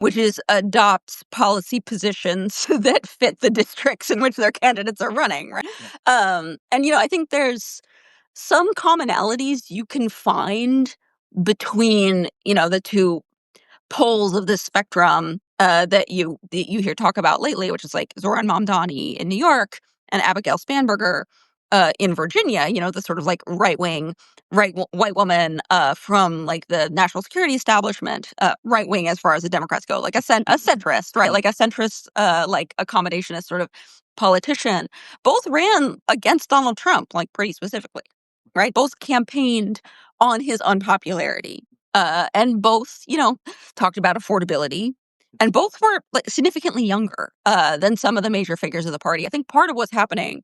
which is adopt policy positions that fit the districts in which their candidates are running, right? And, I think there's some commonalities you can find between, the two poles of this spectrum that you hear talk about lately, which is like Zoran Mamdani in New York and Abigail Spanberger in Virginia. The sort of like right-wing, white woman from like the national security establishment, right-wing as far as the Democrats go, like a centrist, right? Like a centrist, like accommodationist sort of politician. Both ran against Donald Trump, like pretty specifically, right? Both campaigned on his unpopularity. And both, talked about affordability, and both were like, significantly younger than some of the major figures of the party. I think part of what's happening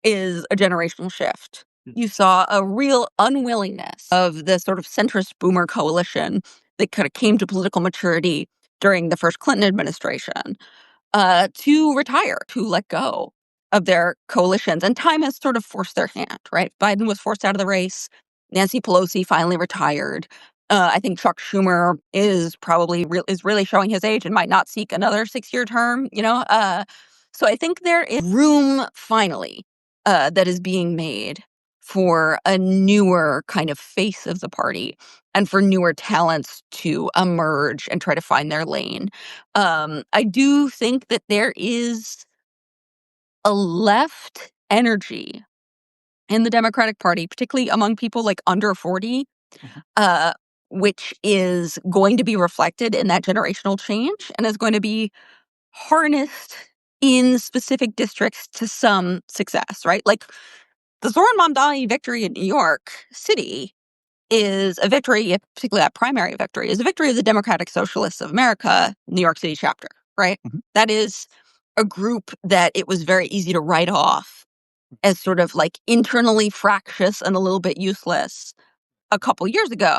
is a generational shift. You saw a real unwillingness of the sort of centrist boomer coalition that kind of came to political maturity during the first Clinton administration to retire, to let go of their coalitions. And time has sort of forced their hand, right? Biden was forced out of the race. Nancy Pelosi finally retired. I think Chuck Schumer is probably is really showing his age and might not seek another 6-year term, So I think there is room finally that is being made for a newer kind of face of the party and for newer talents to emerge and try to find their lane. I do think that there is a left energy in the Democratic Party, particularly among people like under 40, uh, which is going to be reflected in that generational change and is going to be harnessed in specific districts to some success, right? Like the Zoran Mamdani victory in New York City is a victory, particularly that primary victory, is a victory of the Democratic Socialists of America, New York City chapter, right? That is a group that it was very easy to write off as sort of like internally fractious and a little bit useless a couple years ago.